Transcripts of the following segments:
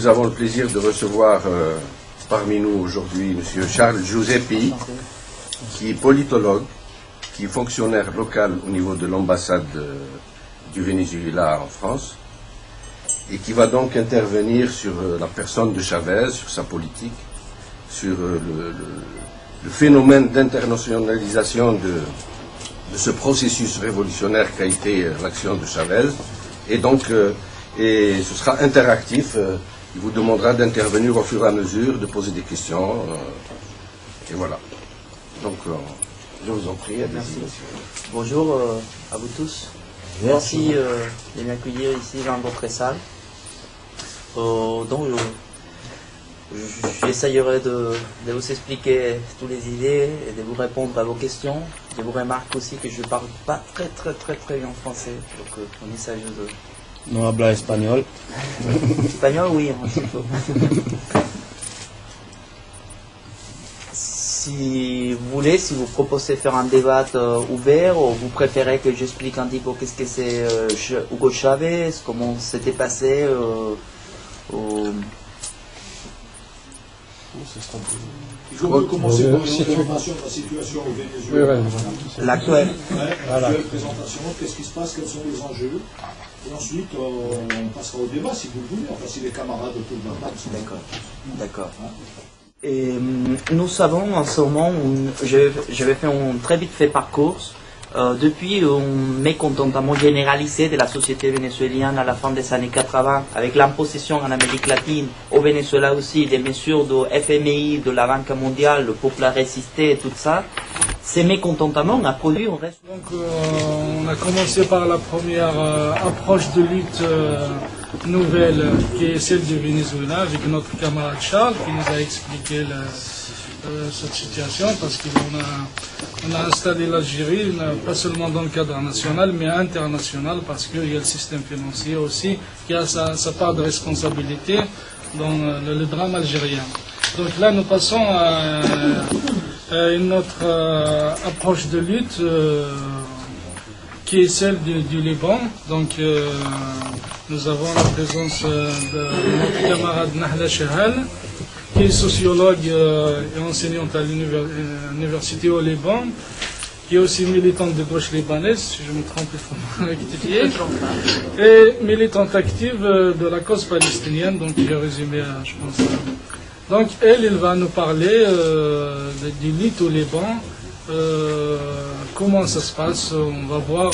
nous avons le plaisir de recevoir parmi nous aujourd'hui M. Charles Giuseppi, qui est politologue, qui est fonctionnaire local au niveau de l'ambassade du Venezuela en France, et qui va donc intervenir sur la personne de Chavez, sur sa politique, sur le phénomène d'internationalisation de ce processus révolutionnaire qu'a été l'action de Chavez. Et donc, et ce sera interactif. Il vous demandera d'intervenir au fur et à mesure, de poser des questions. Et voilà. Donc, je vous en prie. Merci. Bonjour à vous tous. Merci de m'accueillir ici dans votre salle. Donc, j'essayerai de vous expliquer toutes les idées et de vous répondre à vos questions. Je vous remarque aussi que je ne parle pas très bien français. Donc, on essaye de... No habla espagnol. Espagnol, oui, un petit peu. Si vous voulez, si vous proposez de faire un débat ouvert, ou vous préférez que j'explique un petit peu qu'est-ce que c'est Hugo Chavez, comment c'était passé Il faut commencer par une présentation de la situation au Venezuela. L'actuelle. L'actuelle présentation, qu'est-ce qui se passe, quels sont les enjeux. Et ensuite, on passera au débat si vous le voulez, enfin si les camarades autour de la table sont d'accord. Et nous savons en ce moment, je vais faire un très vite fait parcours. Depuis un mécontentement généralisé de la société vénézuélienne à la fin des années 80, avec l'imposition en Amérique latine, au Venezuela aussi, des mesures de FMI, de la Banque mondiale, le peuple a résisté et tout ça, ces mécontentements a produit un reste. Donc on a commencé par la première approche de lutte nouvelle, qui est celle du Venezuela, avec notre camarade Charles, qui nous a expliqué cette situation, parce qu'on a installé l'Algérie, pas seulement dans le cadre national, mais international, parce qu'il y a le système financier aussi, qui a sa part de responsabilité dans le drame algérien. Donc là, nous passons à une autre approche de lutte, qui est celle du Liban. Donc nous avons la présence de notre camarade Nahla Chahal, qui est sociologue et enseignante à l'université au Liban, qui est aussi militante de gauche libanaise, si je me trompe, il faut me rectifier, et militante active de la cause palestinienne, donc j'ai résumé, je pense. Donc elle va nous parler du lutte au Liban, comment ça se passe, on va voir.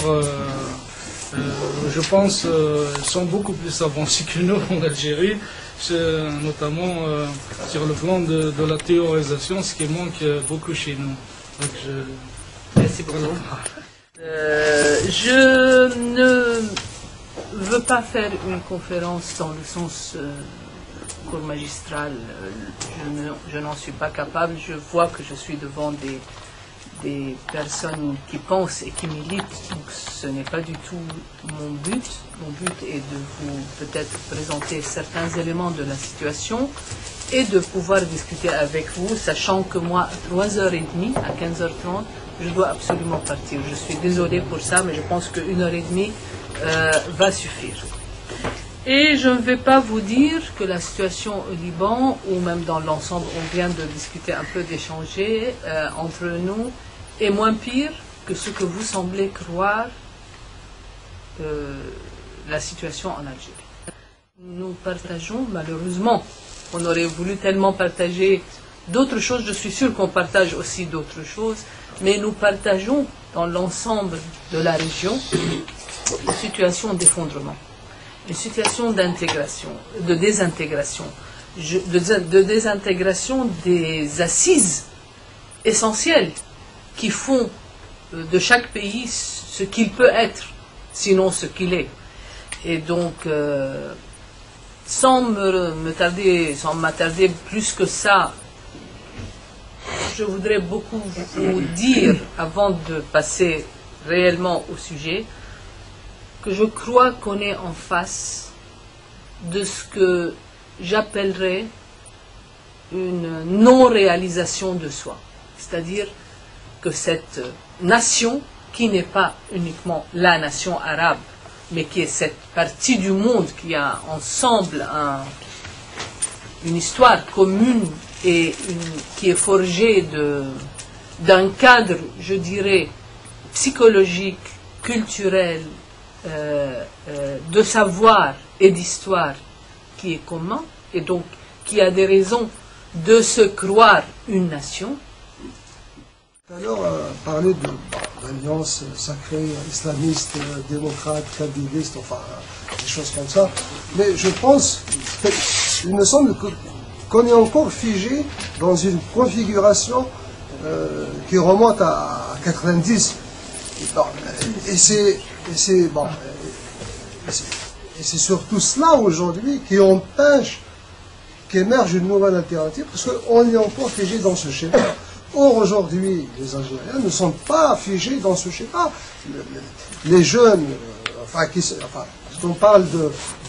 Je pense qu'ils sont beaucoup plus avancés que nous en Algérie, notamment sur le plan de la théorisation, ce qui manque beaucoup chez nous. Donc Merci beaucoup. Je ne veux pas faire une conférence dans le sens cours magistral. Je n'en suis pas capable. Je vois que je suis devant des personnes qui pensent et qui militent, donc ce n'est pas du tout mon but. Mon but est de vous peut-être présenter certains éléments de la situation et de pouvoir discuter avec vous, sachant que moi, à 3h30, à 15h30, je dois absolument partir. Je suis désolée pour ça, mais je pense qu'une heure et demie va suffire. Et je ne vais pas vous dire que la situation au Liban, ou même dans l'ensemble, on vient de discuter un peu, d'échanger entre nous, est moins pire que ce que vous semblez croire la situation en Algérie. Nous partageons, malheureusement, on aurait voulu tellement partager d'autres choses, je suis sûre qu'on partage aussi d'autres choses, mais nous partageons dans l'ensemble de la région une situation d'effondrement, une situation d'intégration, de désintégration, de désintégration des assises essentielles qui font de chaque pays ce qu'il peut être, sinon ce qu'il est. Et donc, sans m'attarder plus que ça, je voudrais beaucoup vous dire, avant de passer réellement au sujet, que je crois qu'on est en face de ce que j'appellerais une non-réalisation de soi. C'est-à-dire que cette nation, qui n'est pas uniquement la nation arabe, mais qui est cette partie du monde qui a ensemble une histoire commune et qui est forgée d'un cadre, je dirais, psychologique, culturel, de savoir et d'histoire qui est commun, et donc qui a des raisons de se croire une nation. Alors, parler d'alliance sacrée, islamiste, démocrate, kabyliste, enfin, des choses comme ça. Mais je pense, il me semble qu'on est encore figé dans une configuration qui remonte à 90. Et c'est surtout cela aujourd'hui qui empêche qu'émerge une nouvelle alternative, parce qu'on est encore figé dans ce schéma. Or, aujourd'hui, les Algériens ne sont pas figés dans ce schéma. Les jeunes, on parle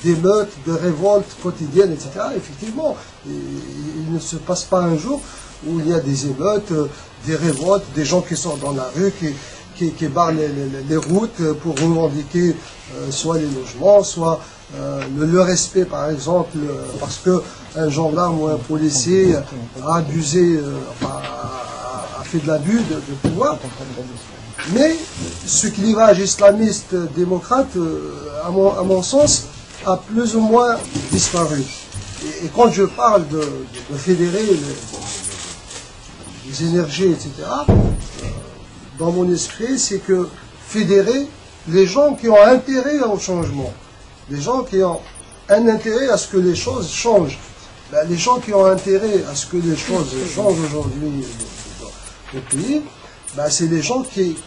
d'émeutes, de révoltes quotidiennes, etc., effectivement, il ne se passe pas un jour où il y a des émeutes, des révoltes, des gens qui sortent dans la rue, qui barrent les routes pour revendiquer soit les logements, soit le respect, par exemple, parce qu'un gendarme ou un policier a abusé, a fait de l'abus de pouvoir. Mais ce clivage islamiste démocrate, à mon sens, a plus ou moins disparu. Et quand je parle de fédérer les énergies, etc., dans mon esprit, c'est que fédérer les gens qui ont intérêt au changement, les gens qui ont un intérêt à ce que les choses changent. Ben, les gens qui ont intérêt à ce que les choses changent aujourd'hui dans le pays, ben, c'est les gens qui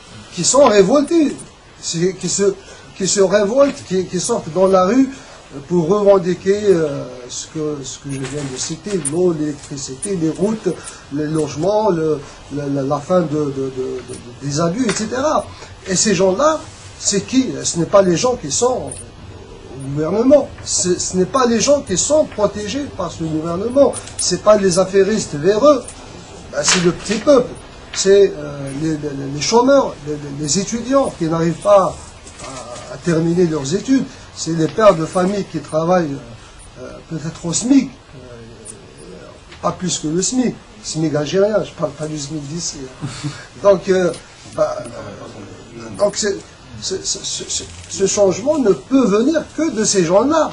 sont révoltés, qui se révoltent, qui sortent dans la rue pour revendiquer ce que je viens de citer, l'eau, l'électricité, les routes, les logements, la fin des abus, etc. Et ces gens-là, c'est qui? Ce n'est pas les gens qui sont au gouvernement, ce n'est pas les gens qui sont protégés par ce gouvernement, ce n'est pas les affairistes véreux, ben, c'est le petit peuple, c'est les chômeurs, les étudiants qui n'arrivent pas à terminer leurs études. C'est les pères de famille qui travaillent peut-être au SMIC, pas plus que le SMIC algérien, je ne parle pas du SMIC d'ici. Donc, ce changement ne peut venir que de ces gens-là.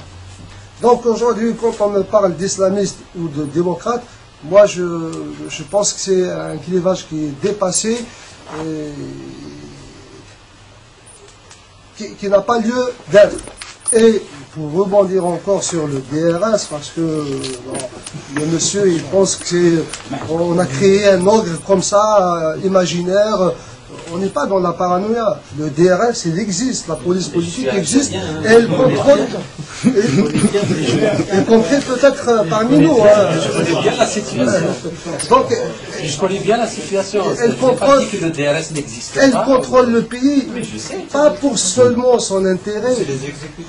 Donc aujourd'hui, quand on me parle d'islamiste ou de démocrate, moi je pense que c'est un clivage qui est dépassé et qui n'a pas lieu d'être. Et pour rebondir encore sur le DRS, parce que le monsieur il pense qu'on a créé un ogre comme ça, imaginaire. On n'est pas dans la paranoïa. Le DRS, il existe, la police politique existe, et elle contrôle, elle contrôle peut-être parmi nous. Je connais bien la situation. Donc, je connais bien la situation. Elle contrôle, que le DRS n'existe pas. Elle contrôle le pays, pas pour seulement son intérêt,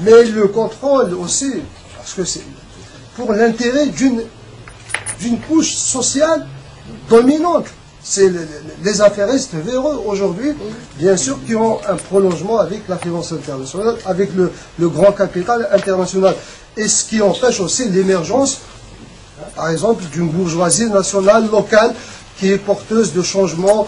mais elle le contrôle aussi, parce que c'est pour l'intérêt d'une couche sociale dominante. C'est les affairistes véreux aujourd'hui, bien sûr, qui ont un prolongement avec la finance internationale, avec le grand capital international. Et ce qui empêche aussi l'émergence, par exemple, d'une bourgeoisie nationale, locale, qui est porteuse de changement,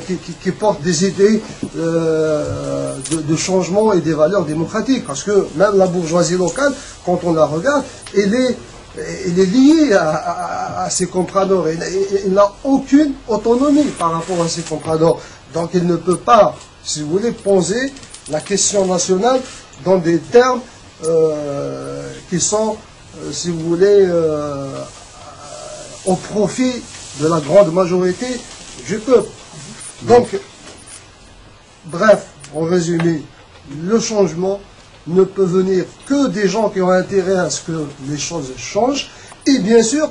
qui porte des idées de changement et des valeurs démocratiques. Parce que même la bourgeoisie locale, quand on la regarde, elle est liée à ces compradors. Il n'a aucune autonomie par rapport à ces compradors. Donc il ne peut pas, si vous voulez, poser la question nationale dans des termes qui sont, si vous voulez, au profit de la grande majorité du peuple. Donc, bref, en résumé, le changement ne peut venir que des gens qui ont intérêt à ce que les choses changent, et bien sûr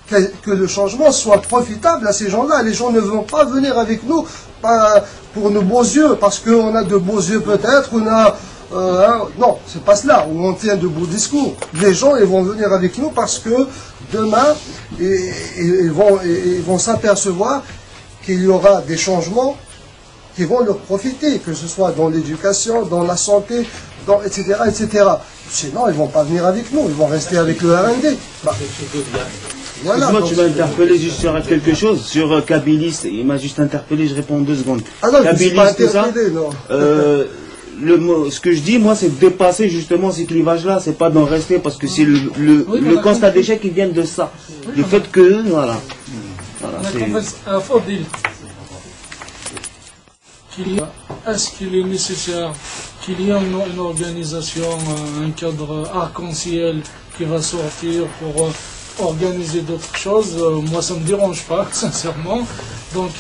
que le changement soit profitable à ces gens-là. Les gens ne vont pas venir avec nous pour nos beaux yeux, parce qu'on a de beaux yeux peut-être, on a... non, c'est pas cela, où on tient de beaux discours. Les gens, ils vont venir avec nous parce que demain, ils vont s'apercevoir qu'il y aura des changements qui vont leur profiter, que ce soit dans l'éducation, dans la santé, etc., etc. Sinon, ils ne vont pas venir avec nous, ils vont rester avec le RND. Bah, voilà, excuse-moi, tu m'as interpellé juste sur quelque chose, sur Kabylie, il m'a juste interpellé, je réponds en 2 secondes. Ah non, je ne suis pas tout ça, interpellé, non. ce que je dis, moi, c'est de dépasser justement ces clivages-là, c'est pas d'en rester, parce que c'est le constat d'échec qui vient de ça. Du fait que, voilà. Est-ce qu'il est nécessaire qu'il y ait une organisation, un cadre arc-en-ciel qui va sortir pour organiser d'autres choses? Moi, ça ne me dérange pas, sincèrement. Donc,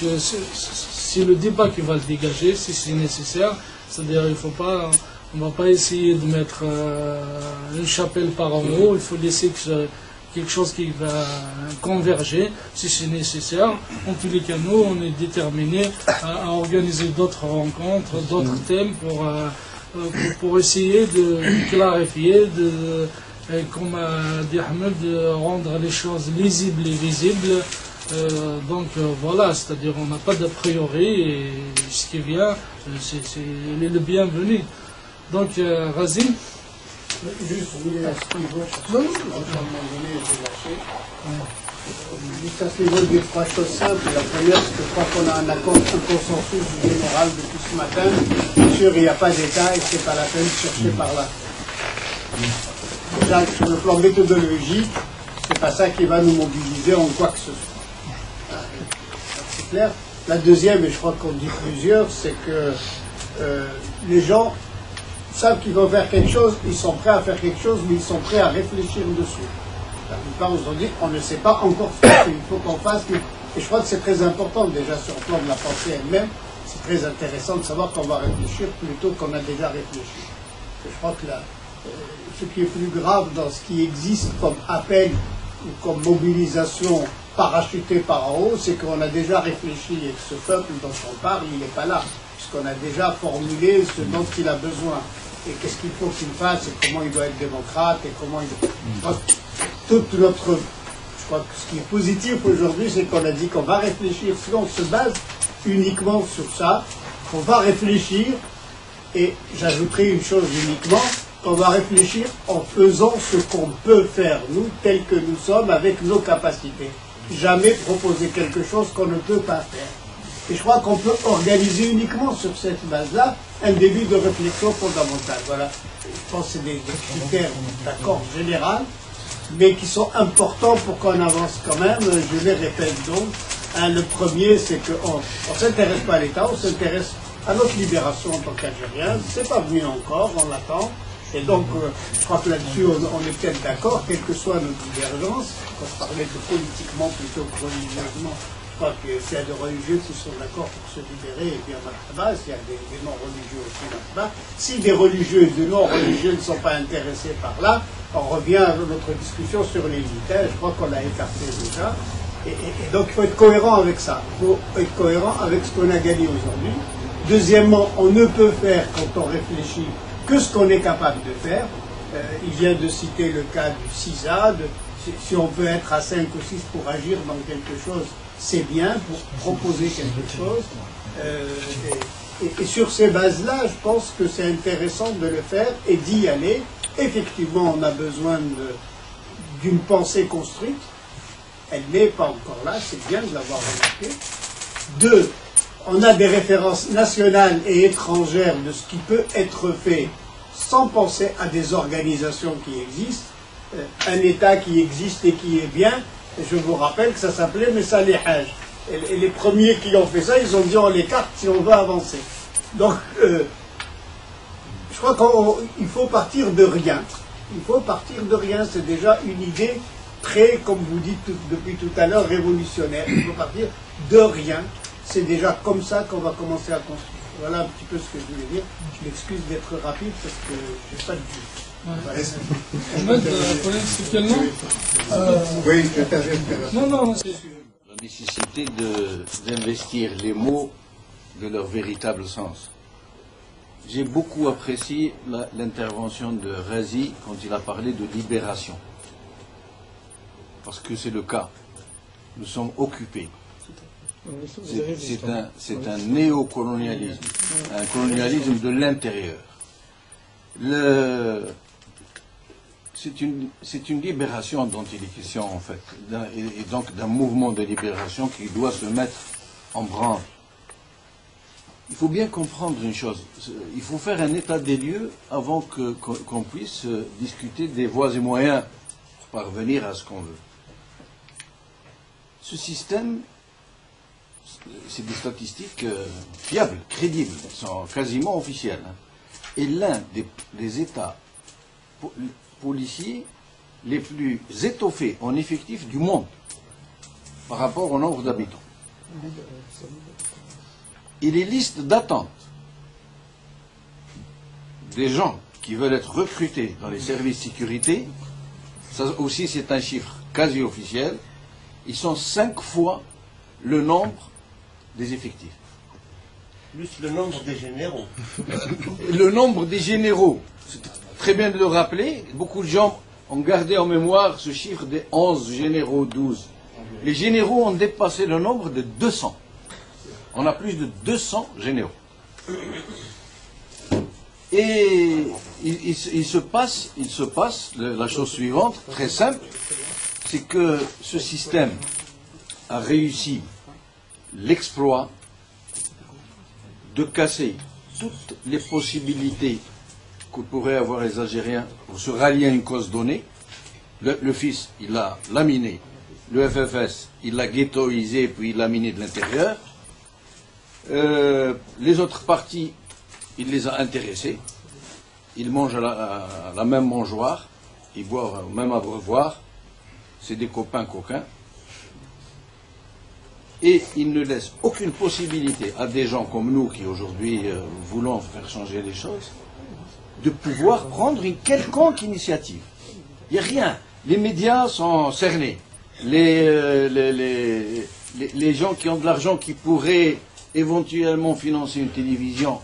c'est le débat qui va le dégager, si c'est nécessaire. C'est-à-dire, on ne va pas essayer de mettre une chapelle par en haut. Il faut laisser quelque chose qui va converger, si c'est nécessaire. En tous les cas, nous, on est déterminés à organiser d'autres rencontres, d'autres thèmes pour essayer de clarifier, comme a dit Ahmed, de rendre les choses lisibles et visibles. Donc voilà, c'est-à-dire on n'a pas d'a priori et ce qui vient, c'est le bienvenu. Donc, Razim. Juste, à un moment donné, j'ai lâché. Juste à ce niveau, dire 3 choses simples. La première, c'est que je crois qu'on a un consensus général depuis ce matin. Bien sûr, il n'y a pas d'État et ce n'est pas la peine de chercher par là. Déjà, sur le plan méthodologique, c'est pas ça qui va nous mobiliser en quoi que ce soit. C'est clair. La deuxième, et je crois qu'on dit plusieurs, c'est que les gens savent qu'ils vont faire quelque chose, ils sont prêts à faire quelque chose, mais ils sont prêts à réfléchir dessus. La plupart nous ont dit, on ne sait pas encore faire, il faut qu'on fasse. Et je crois que c'est très important, déjà sur le plan de la pensée elle-même, c'est très intéressant de savoir qu'on va réfléchir plutôt qu'on a déjà réfléchi. Et je crois que ce qui est plus grave dans ce qui existe comme appel ou comme mobilisation parachutée par en haut, c'est qu'on a déjà réfléchi et que ce peuple dont on parle, il n'est pas là, puisqu'on a déjà formulé ce dont il a besoin. Et qu'est-ce qu'il faut qu'il fasse, et comment il doit être démocrate, et comment il doit... Toute notre... Je crois que ce qui est positif aujourd'hui, c'est qu'on a dit qu'on va réfléchir. Si on se base uniquement sur ça, qu'on va réfléchir, et j'ajouterai une chose uniquement, qu'on va réfléchir en faisant ce qu'on peut faire, nous, tels que nous sommes, avec nos capacités. Jamais proposer quelque chose qu'on ne peut pas faire. Et je crois qu'on peut organiser uniquement sur cette base-là un début de réflexion fondamentale. Voilà. Je pense que c'est des critères d'accord général, mais qui sont importants pour qu'on avance quand même. Je les répète donc. Le premier, c'est qu'on ne s'intéresse pas à l'État, on s'intéresse à notre libération en tant qu'Algériens. C'est pas venu encore, on l'attend. Et donc, je crois que là-dessus, on est peut-être d'accord, quelle que soit notre divergence. Quand je parlais de politiquement plutôt que religieusement, je crois que s'il y a des religieux qui sont d'accord pour se libérer, et bien là-bas, s'il y a des non-religieux aussi là-bas, si des religieux et des non-religieux ne sont pas intéressés par là, on revient à notre discussion sur les militaires. Je crois qu'on l'a écarté déjà. Et donc, il faut être cohérent avec ça. Il faut être cohérent avec ce qu'on a gagné aujourd'hui. Deuxièmement, on ne peut faire, quand on réfléchit, que ce qu'on est capable de faire. Il vient de citer le cas du CISA. Si on peut être à 5 ou 6 pour agir dans quelque chose, c'est bien, pour proposer quelque chose. Et sur ces bases-là, je pense que c'est intéressant de le faire et d'y aller. Effectivement, on a besoin d'une pensée construite. Elle n'est pas encore là, c'est bien de l'avoir remarqué. 2, on a des références nationales et étrangères de ce qui peut être fait sans penser à des organisations qui existent. Un État qui existe et qui est bien, je vous rappelle que ça s'appelait Messa les Hajj. Et les premiers qui ont fait ça, ils ont dit on l'écarte si on veut avancer. Donc, je crois qu'il faut partir de rien. Il faut partir de rien, c'est déjà une idée très, comme vous dites depuis tout à l'heure, révolutionnaire. Il faut partir de rien. C'est déjà comme ça qu'on va commencer à construire. Voilà un petit peu ce que je voulais dire. Je m'excuse d'être rapide parce que je n'ai pas de vue. Ahmed, c'est quel nom Oui, je t'avais Non, La nécessité d'investir les mots de leur véritable sens. J'ai beaucoup apprécié l'intervention de Razi quand il a parlé de libération. Parce que c'est le cas. Nous sommes occupés. C'est un néocolonialisme, un colonialisme de l'intérieur. C'est une libération dont il est question en fait, et donc d'un mouvement de libération qui doit se mettre en branle. Il faut bien comprendre une chose, il faut faire un état des lieux avant qu'on puisse discuter des voies et moyens pour parvenir à ce qu'on veut. Ce système, c'est des statistiques fiables, crédibles, sont quasiment officielles, hein, est l'un des États policiers les plus étoffés en effectif du monde par rapport au nombre d'habitants. Et les listes d'attente des gens qui veulent être recrutés dans les services de sécurité, ça aussi c'est un chiffre quasi officiel, ils sont 5 fois le nombre des effectifs. Plus le nombre des généraux. Le nombre des généraux, c'est très bien de le rappeler, beaucoup de gens ont gardé en mémoire ce chiffre des 11 généraux, 12. Les généraux ont dépassé le nombre de 200. On a plus de 200 généraux. Et il se passe la chose suivante, très simple, c'est que ce système a réussi l'exploit de casser toutes les possibilités que pourraient avoir les Algériens pour se rallier à une cause donnée. Le fils, il l'a laminé. Le FFS, il l'a ghettoisé, puis il l'a miné de l'intérieur. Les autres partis, il les a intéressés. Ils mangent à la même mangeoire, ils boivent au même abreuvoir. C'est des copains coquins. Et ils ne laissent aucune possibilité à des gens comme nous qui aujourd'hui voulons faire changer les choses de pouvoir prendre une quelconque initiative. Il n'y a rien. Les médias sont cernés. Les gens qui ont de l'argent qui pourraient éventuellement financer une télévision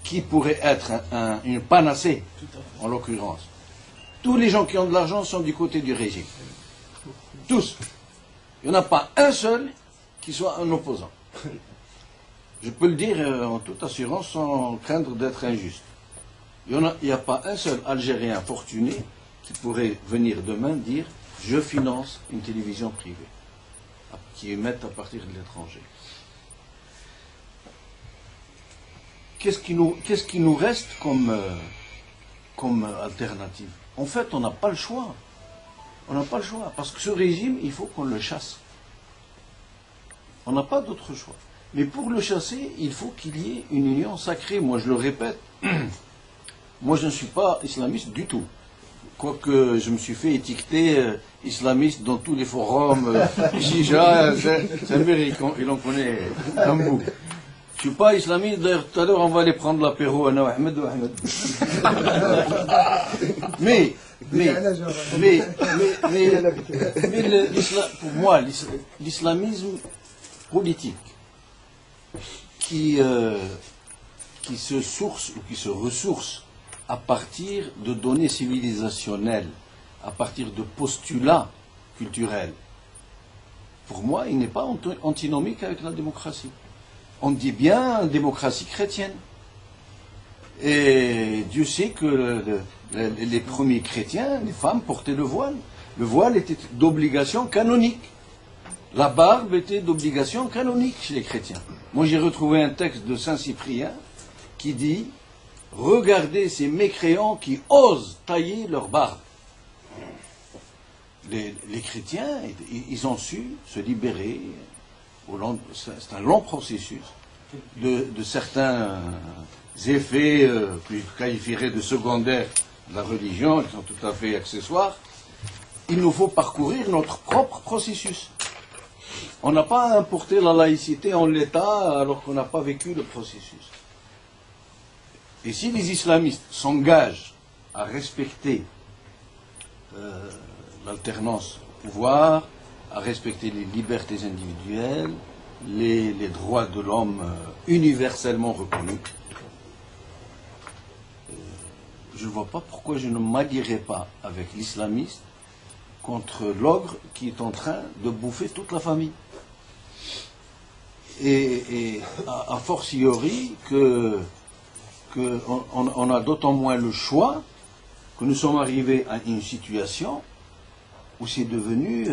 qui pourrait être une panacée, en l'occurrence. Tous les gens qui ont de l'argent sont du côté du régime. Tous. Il n'y en a pas un seul qui soit un opposant. Je peux le dire en toute assurance sans craindre d'être injuste. Il n'y a pas un seul Algérien fortuné qui pourrait venir demain dire « je finance une télévision privée » qui émette à partir de l'étranger. Qu'est-ce qui nous reste comme alternative? En fait, on n'a pas le choix. On n'a pas le choix, parce que ce régime, il faut qu'on le chasse. On n'a pas d'autre choix. Mais pour le chasser, il faut qu'il y ait une union sacrée. Moi, je le répète, moi, je ne suis pas islamiste du tout. Quoique je me suis fait étiqueter islamiste dans tous les forums, Jija, Saint-Méry, il en connaît un bout. Je ne suis pas islamiste, d'ailleurs tout à l'heure on va aller prendre l'apéro à Ahmed ou Ahmed. Mais pour moi, l'islamisme politique qui se source ou qui se ressource à partir de données civilisationnelles, à partir de postulats culturels, pour moi, il n'est pas antinomique avec la démocratie. On dit bien démocratie chrétienne. Et Dieu sait que les premiers chrétiens, les femmes portaient le voile. Le voile était d'obligation canonique. La barbe était d'obligation canonique chez les chrétiens. Moi j'ai retrouvé un texte de Saint Cyprien qui dit « Regardez ces mécréants qui osent tailler leur barbe ». Les chrétiens, ils ont su se libérer. C'est un long processus de certains effets que je qualifierais de secondaires de la religion, qui sont tout à fait accessoires. Il nous faut parcourir notre propre processus. On n'a pas importé la laïcité en l'État alors qu'on n'a pas vécu le processus. Et si les islamistes s'engagent à respecter l'alternance au pouvoir, à respecter les libertés individuelles, les droits de l'homme universellement reconnus, je ne vois pas pourquoi je ne m'allierai pas avec l'islamiste contre l'ogre qui est en train de bouffer toute la famille. et a fortiori on a d'autant moins le choix que nous sommes arrivés à une situation où c'est devenu,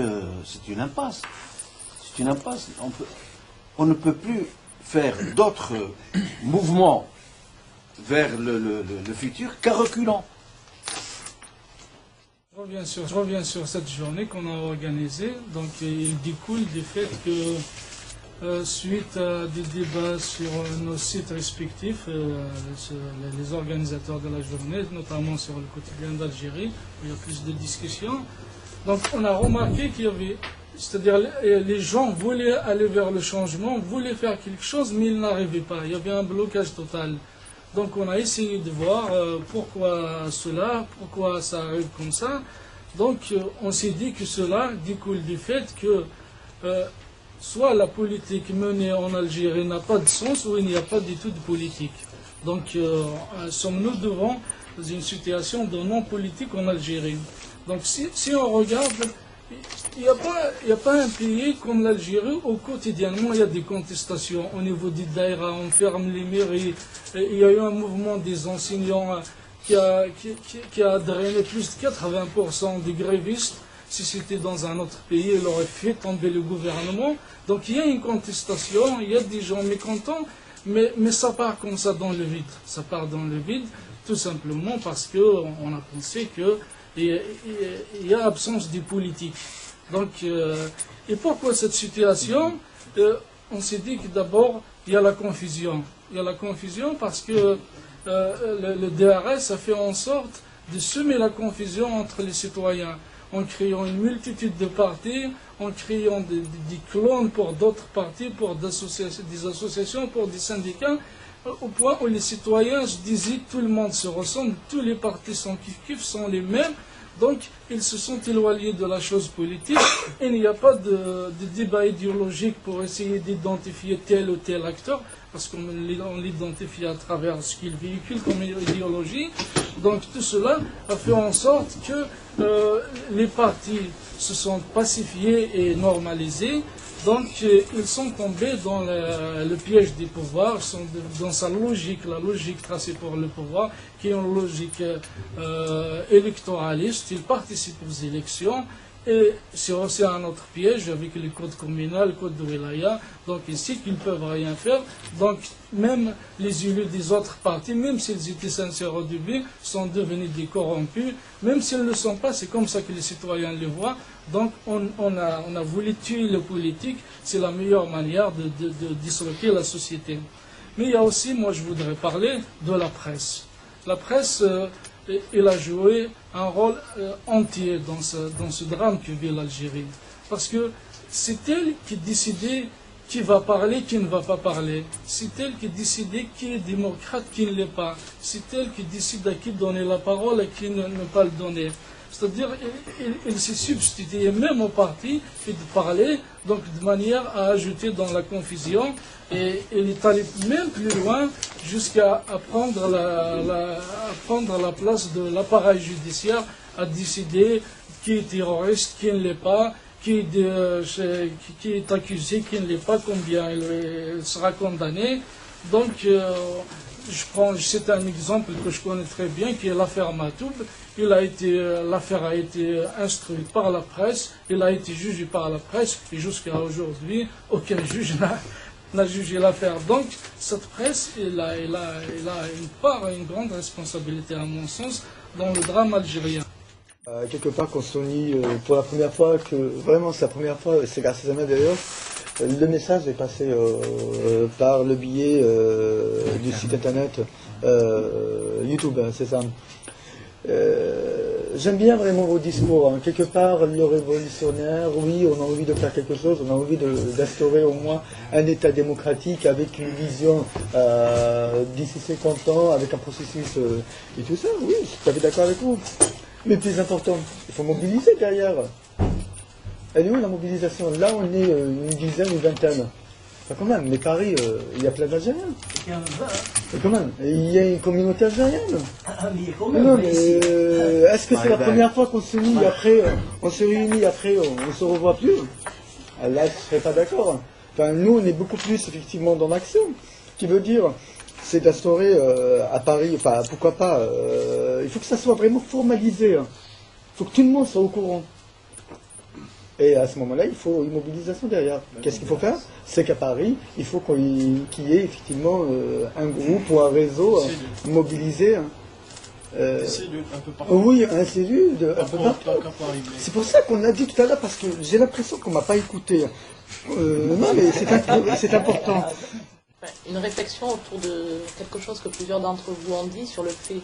c'est une impasse. C'est une impasse. On ne peut plus faire d'autres mouvements vers le futur qu'à reculant. Je reviens sur cette journée qu'on a organisée. Donc, il découle du fait que, suite à des débats sur nos sites respectifs, les organisateurs de la journée, notamment sur le quotidien d'Algérie, où il y a plus de discussions, donc on a remarqué qu'il y avait, c'est-à-dire les gens voulaient aller vers le changement, voulaient faire quelque chose, mais ils n'arrivaient pas. Il y avait un blocage total. Donc on a essayé de voir pourquoi cela, pourquoi ça arrive comme ça. Donc on s'est dit que cela découle du fait que soit la politique menée en Algérie n'a pas de sens, ou il n'y a pas d'études politiques. Donc sommes-nous devant une situation de non-politique en Algérie. Donc si on regarde, il n'y a pas un pays comme l'Algérie où quotidiennement il y a des contestations au niveau des daïras, on ferme les mairies. Il y a eu un mouvement des enseignants qui a drainé plus de 80% des grévistes. Si c'était dans un autre pays, il aurait fait tomber le gouvernement. Donc il y a une contestation, il y a des gens mécontents, mais ça part comme ça dans le vide. Ça part dans le vide tout simplement parce qu'on a pensé qu'il y a absence de politique. Donc, et pourquoi cette situation? On s'est dit que d'abord, il y a la confusion. Il y a la confusion parce que le DRS a fait en sorte de semer la confusion entre les citoyens, en créant une multitude de partis, en créant des clones pour d'autres partis, pour des associations, pour des syndicats, au point où les citoyens se disaient tout le monde se ressemble, tous les partis sont kiff-kiff, sont les mêmes. Donc, ils se sont éloignés de la chose politique. Il n'y a pas de débat idéologique pour essayer d'identifier tel ou tel acteur, parce qu'on l'identifie à travers ce qu'il véhicule comme idéologie. Donc, tout cela a fait en sorte que les partis se sont pacifiés et normalisés. Donc, ils sont tombés dans le piège des pouvoirs, sont dans sa logique, la logique tracée pour le pouvoir, qui est une logique électoraliste. Ils participent aux élections. Et c'est aussi un autre piège avec le code communal, le code de wilaya. Donc ici, qu'ils ne peuvent rien faire. Donc même les élus des autres partis, même s'ils étaient sincères au début, sont devenus des corrompus. Même s'ils ne le sont pas, c'est comme ça que les citoyens le voient. Donc on a voulu tuer le politique. C'est la meilleure manière de disloquer la société. Mais il y a aussi, moi je voudrais parler de la presse. La presse... il a joué un rôle entier dans ce drame que vit l'Algérie. Parce que c'est elle qui décidait qui va parler, qui ne va pas parler. C'est elle qui décidait qui est démocrate, qui ne l'est pas. C'est elle qui décide à qui donner la parole et à qui ne pas le donner. C'est-à-dire, il s'est substitué même au parti et de parler, donc de manière à ajouter dans la confusion. Et il est allé même plus loin jusqu'à prendre la place de l'appareil judiciaire, à décider qui est terroriste, qui ne l'est pas, qui est accusé, qui ne l'est pas, combien il sera condamné. Donc, c'est un exemple que je connais très bien, qui est l'affaire Matoub. L'affaire a été instruite par la presse, il a été jugé par la presse, et jusqu'à aujourd'hui, aucun juge n'a jugé l'affaire. Donc, cette presse, elle a une grande responsabilité, à mon sens, dans le drame algérien. Quelque part, quand on lit pour la première fois, vraiment c'est la première fois, c'est grâce à Zama d'ailleurs, le message est passé par le biais du site internet YouTube, c'est ça. J'aime bien vraiment vos discours. Hein. Quelque part, le révolutionnaire, oui, on a envie de faire quelque chose, on a envie d'instaurer au moins un État démocratique avec une vision d'ici 50 ans, avec un processus et tout ça. Oui, je suis tout à fait d'accord avec vous. Mais plus important, il faut mobiliser derrière. Elle est où la mobilisation? Là, on est une dizaine, une vingtaine. Enfin, quand même, mais Paris, il y a plein d'Algériens. Quand même, il y a une communauté algérienne. Non, mais est-ce que c'est la première fois qu'on se réunit après, on se réunit après, on se revoit plus? Là, je ne serais pas d'accord. Enfin, nous, on est beaucoup plus effectivement dans l'action. Qui veut dire, c'est d'instaurer à Paris, enfin, pourquoi pas, il faut que ça soit vraiment formalisé. Il faut que tout le monde soit au courant. Et à ce moment-là, il faut une mobilisation derrière. Qu'est-ce qu'il faut faire? C'est qu'à Paris, il faut qu'il y ait effectivement un groupe ou un réseau mobilisé. Un peu partout. Oui, un CELU un peu partout. C'est pour ça qu'on a dit tout à l'heure, parce que j'ai l'impression qu'on ne m'a pas écouté. Non, mais c'est important. Une réflexion autour de quelque chose que plusieurs d'entre vous ont dit sur le fait,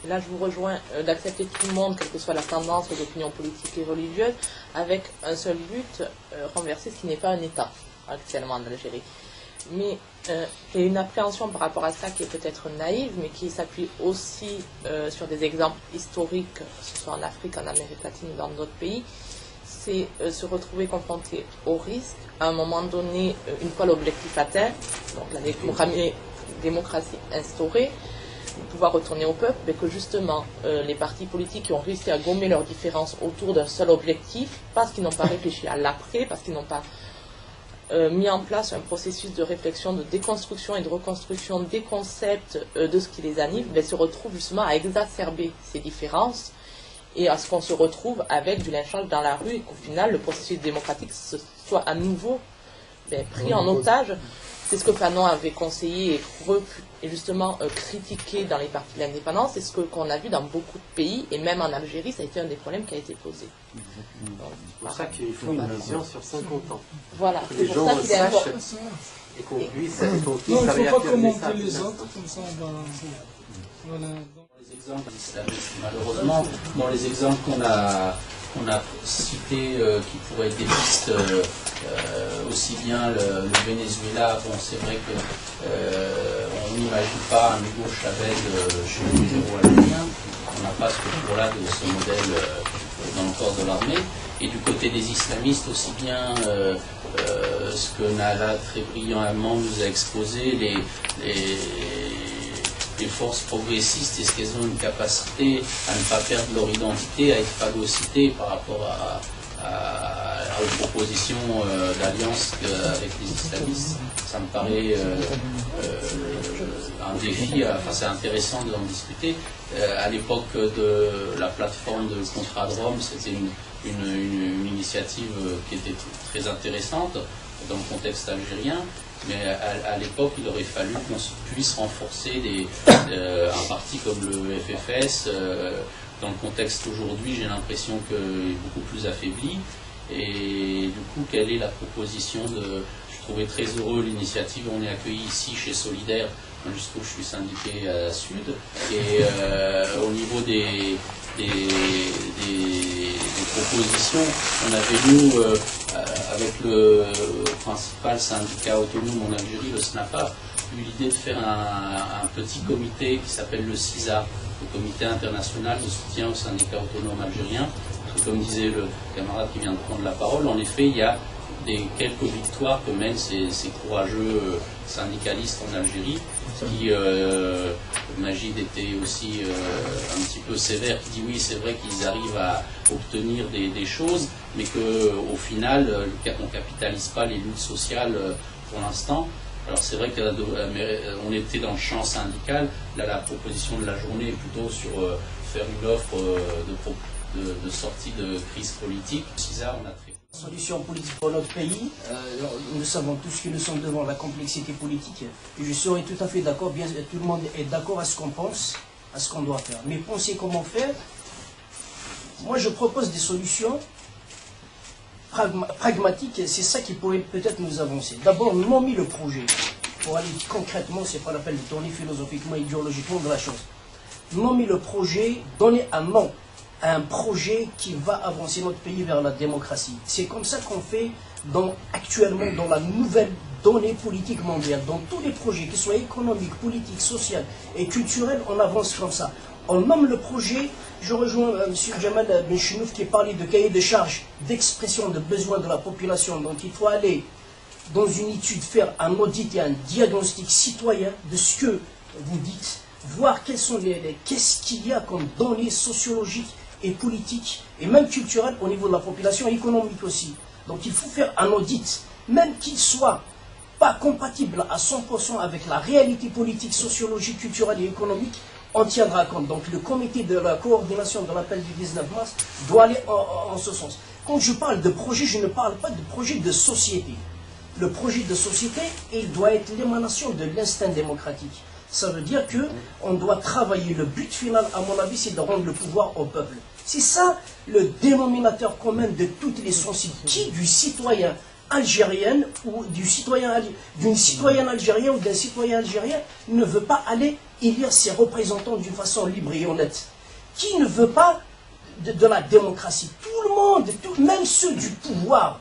et là je vous rejoins, d'accepter tout le monde, quelle que soit la tendance, les opinions politiques et religieuses, avec un seul but, renverser ce qui n'est pas un État actuellement en Algérie. Mais il y a une appréhension par rapport à ça qui est peut-être naïve, mais qui s'appuie aussi sur des exemples historiques, que ce soit en Afrique, en Amérique latine ou dans d'autres pays, c'est se retrouver confronté au risque, à un moment donné, une fois l'objectif atteint, donc la démocratie instaurée, de pouvoir retourner au peuple, mais que justement les partis politiques qui ont réussi à gommer leurs différences autour d'un seul objectif, parce qu'ils n'ont pas réfléchi à l'après, parce qu'ils n'ont pas mis en place un processus de réflexion, de déconstruction et de reconstruction des concepts de ce qui les anime, se retrouvent justement à exacerber ces différences et à ce qu'on se retrouve avec du lynchage dans la rue et qu'au final le processus démocratique soit à nouveau pris en otage. C'est ce que Fanon avait conseillé et justement critiqué dans les partis de l'indépendance, c'est ce qu'on a vu dans beaucoup de pays, et même en Algérie, ça a été un des problèmes qui a été posé. C'est pour ça qu'il faut une vision sur 50 ans. Voilà, que les gens sachent et qu'on puisse non, il ne faut pas commenter les autres, comme ça on va... Voilà. Les exemples islamistes, malheureusement, dans les exemples qu'on a cités qui pourraient être des pistes, aussi bien le Venezuela, bon c'est vrai qu'on n'imagine pas un Hugo Chavez chez les héros algériens, on n'a pas ce tour-là de ce modèle dans le corps de l'armée, et du côté des islamistes aussi bien ce que Nala très brillamment nous a exposé, les forces progressistes, est-ce qu'elles ont une capacité à ne pas perdre leur identité, à être phagocytées par rapport aux propositions d'alliance avec les islamistes? Ça me paraît un défi, enfin c'est intéressant d'en discuter. À l'époque de la plateforme de contrat de Rome, c'était une initiative qui était très intéressante dans le contexte algérien. Mais à l'époque, il aurait fallu qu'on puisse renforcer un parti comme le FFS. Dans le contexte aujourd'hui, j'ai l'impression qu'il est beaucoup plus affaibli. Et du coup, quelle est la proposition Je trouvais très heureux l'initiative. On est accueilli ici chez Solidaire, jusqu'où je suis syndiqué à Sud. Et au niveau des propositions, on avait nous, avec le principal syndicat autonome en Algérie, le SNAPA, eu l'idée de faire un petit comité qui s'appelle le CISA, le Comité international de soutien aux syndicats autonomes algériens. Parce que, comme disait le camarade qui vient de prendre la parole, en effet, il y a quelques victoires que mènent ces courageux syndicalistes en Algérie, qui, Magid était aussi un petit peu sévère, qui dit oui, c'est vrai qu'ils arrivent à obtenir des choses, mais qu'au final, on ne capitalise pas les luttes sociales pour l'instant. Alors c'est vrai qu'on était dans le champ syndical, là la proposition de la journée est plutôt sur faire une offre de sortie de crise politique. CISA, on a très... Solution politique pour notre pays, nous savons tous que nous sommes devant la complexité politique, et je serais tout à fait d'accord, bien tout le monde est d'accord à ce qu'on pense, à ce qu'on doit faire. Mais penser comment faire, moi je propose des solutions pragmatiques, c'est ça qui pourrait peut-être nous avancer. D'abord, nommer le projet, pour aller concrètement, c'est pas la peine de tourner philosophiquement, idéologiquement de la chose. Nommer le projet, donner un nom à un projet qui va avancer notre pays vers la démocratie. C'est comme ça qu'on fait actuellement dans la nouvelle donnée politique mondiale. Dans tous les projets, qu'ils soient économiques, politiques, sociaux et culturels, on avance comme ça. On nomme le projet. Je rejoins M. Jamal Benchinouf qui parlait de cahier de charges, d'expression de besoins de la population. Donc il faut aller dans une étude, faire un audit et un diagnostic citoyen de ce que vous dites, voir qu'est-ce qu'il y a comme données sociologiques et politiques et même culturelles au niveau de la population, économique aussi. Donc il faut faire un audit, même qu'il soit pas compatible à 100% avec la réalité politique, sociologique, culturelle et économique, on tiendra compte. Donc le comité de la coordination de l'appel du 19 mars doit aller en ce sens. Quand je parle de projet, je ne parle pas de projet de société. Le projet de société, il doit être l'émanation de l'instinct démocratique. Ça veut dire qu'on doit travailler. Le but final, à mon avis, c'est de rendre le pouvoir au peuple. C'est ça le dénominateur commun de toutes les sensibilités. Qui du citoyen algérien ou d'une citoyenne algérienne ou d'un citoyen algérien ne veut pas aller élire ses représentants d'une façon libre et honnête? Qui ne veut pas de la démocratie? Tout le monde, même ceux du pouvoir.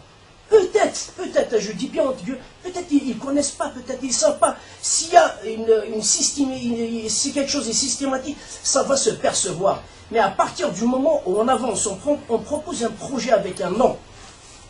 Peut-être, je dis bien entre Dieu, peut-être ils ne connaissent pas, peut-être ils ne savent pas. S'il y a si quelque chose est systématique, ça va se percevoir. Mais à partir du moment où on avance, on propose un projet avec un nom.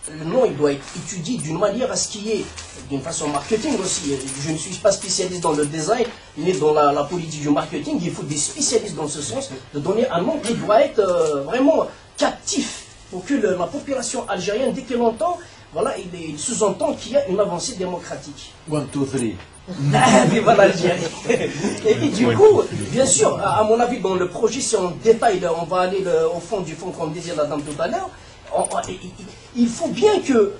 Le nom, il doit être étudié d'une manière à ce qu'il y ait, d'une façon marketing aussi. Je ne suis pas spécialiste dans le design, mais dans la politique du marketing, il faut des spécialistes dans ce sens, de donner un nom qui doit être vraiment captif, pour que la population algérienne, dès qu'elle entend, voilà, il sous-entend qu'il y a une avancée démocratique. 1, 2, 3. Vive l'Algérie. Et du coup, bien sûr, à mon avis, dans le projet, si on détaille, on va aller au fond du fond, comme disait la dame tout à l'heure, il faut bien que,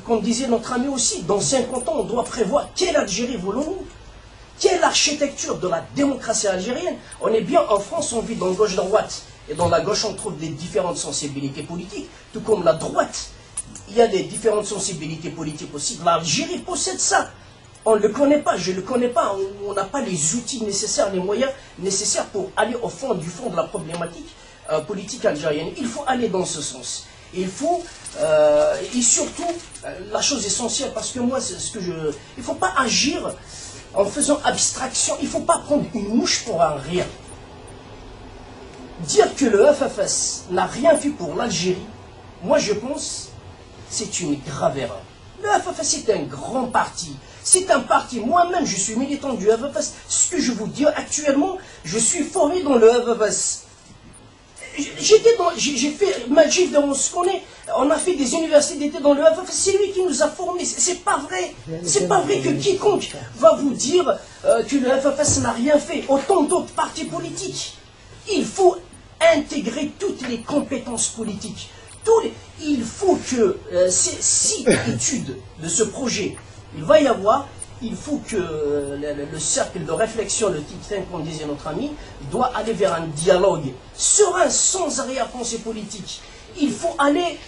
comme disait notre ami aussi, dans 50 ans, on doit prévoir quelle Algérie voulons-nous, quelle architecture de la démocratie algérienne. On est bien en France, on vit dans gauche-droite, et dans la gauche, on trouve des différentes sensibilités politiques, tout comme la droite. Il y a des différentes sensibilités politiques aussi. L'Algérie possède ça. On ne le connaît pas, je ne le connais pas. On n'a pas les outils nécessaires, les moyens nécessaires pour aller au fond de la problématique politique algérienne. Il faut aller dans ce sens. Il faut, et surtout, la chose essentielle, parce que moi, c'est ce que il ne faut pas agir en faisant abstraction. Il ne faut pas prendre une mouche pour un rien. Dire que le FFS n'a rien fait pour l'Algérie, moi je pense, c'est une grave erreur. Le FFS est un grand parti. C'est un parti. Moi-même, je suis militant du FFS. Ce que je vous dis actuellement, je suis formé dans le FFS. J'ai fait Majid dans ce qu'on est. On a fait des universités d'été dans le FFS. C'est lui qui nous a formés. C'est pas vrai. C'est pas vrai que quiconque va vous dire que le FFS n'a rien fait. Autant d'autres partis politiques. Il faut intégrer toutes les compétences politiques. Il faut que ces 6 études de ce projet, il va y avoir, il faut que le cercle de réflexion, le think tank, comme disait notre ami, doit aller vers un dialogue serein, sans arrière-pensée politique. Il faut aller,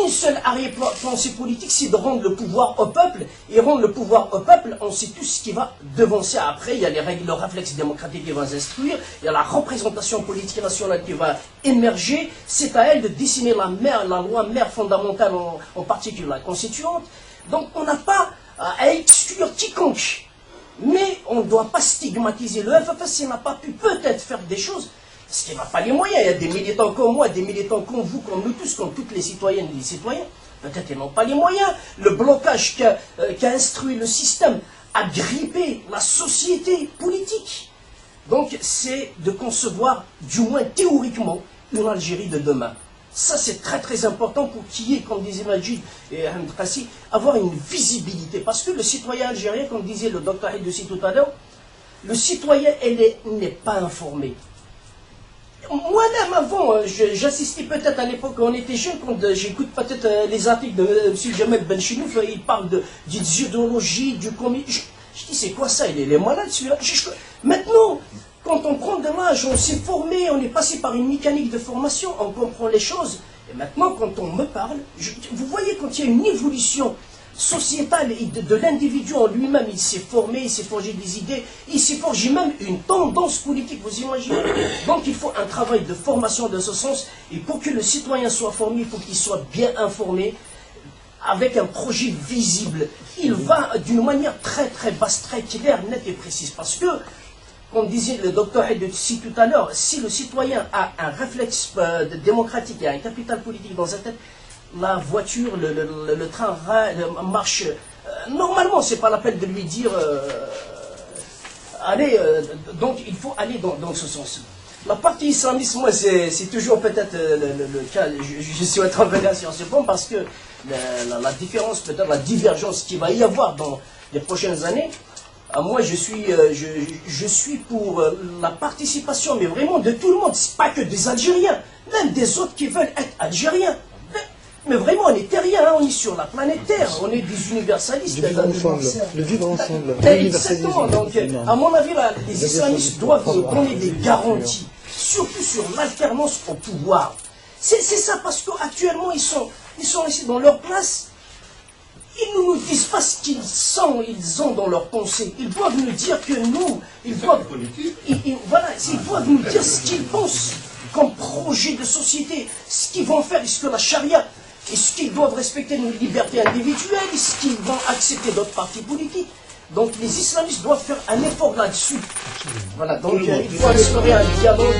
une seule arrière-pensée politique, c'est de rendre le pouvoir au peuple. Et rendre le pouvoir au peuple, on sait tous ce qui va devancer après. Il y a les règles, le réflexe démocratique qui va s'instruire. Il y a la représentation politique nationale qui va émerger. C'est à elle de dessiner la loi mère fondamentale, en particulier la constituante. Donc on n'a pas à exclure quiconque. Mais on ne doit pas stigmatiser. Le FFS n'a pas pu peut-être faire des choses parce qu'il n'a pas les moyens. Il y a des militants comme moi, des militants comme vous, comme nous tous, comme toutes les citoyennes et les citoyens. Peut-être qu'ils n'ont pas les moyens. Le blocage qu'a instruit le système a grippé la société politique. Donc c'est de concevoir, du moins théoriquement, une Algérie de demain. Ça c'est très très important pour qu'il y ait, comme disait Majid et Ahmed Kassi, avoir une visibilité. Parce que le citoyen algérien, comme disait le docteur Hidossi tout à l'heure, le citoyen n'est pas informé. Moi-même, avant, j'assistais peut-être à l'époque où on était jeune, quand j'écoute peut-être les articles de M. Jamel Benchinouf, il parle d'idéologie, du communisme. Je dis, c'est quoi ça? Il est malade celui-là. Maintenant, quand on prend de l'âge, on s'est formé, on est passé par une mécanique de formation, on comprend les choses. Et maintenant, quand on me parle, vous voyez, quand il y a une évolution sociétale et de l'individu en lui-même, il s'est formé, il s'est forgé des idées, il s'est forgé même une tendance politique, vous imaginez. Donc il faut un travail de formation de ce sens, et pour que le citoyen soit formé, il faut qu'il soit bien informé, avec un projet visible. Il va d'une manière très très basse, très claire, nette et précise, parce que, comme disait le docteur Hidossi tout à l'heure, si le citoyen a un réflexe démocratique et un capital politique dans sa tête, la voiture, le train marche. Normalement, ce n'est pas la peine de lui dire allez, donc il faut aller dans ce sens. La partie islamiste, moi, c'est toujours peut-être le cas, je souhaite revenir sur ce point parce que la différence, peut-être la divergence qu'il va y avoir dans les prochaines années, moi, je suis pour la participation, mais vraiment de tout le monde, c'est pas que des Algériens, même des autres qui veulent être Algériens. Mais vraiment, on est terriens, hein, on est sur la planète Terre, on est des universalistes. Le vivre ensemble. Exactement. Donc, à mon avis, les islamistes doivent donner des garanties, surtout sur l'alternance au pouvoir. C'est ça, parce qu'actuellement, ils sont ici dans leur place. Ils ne nous disent pas ce qu'ils sont, ils ont dans leur pensée. Ils doivent nous dire que nous, ils doivent nous dire ce qu'ils pensent comme projet de société, ce qu'ils vont faire, est-ce que la charia, est-ce qu'ils doivent respecter nos libertés individuelles, est-ce qu'ils vont accepter d'autres partis politiques. Donc les islamistes doivent faire un effort là-dessus. Voilà, donc il faut instaurer un dialogue.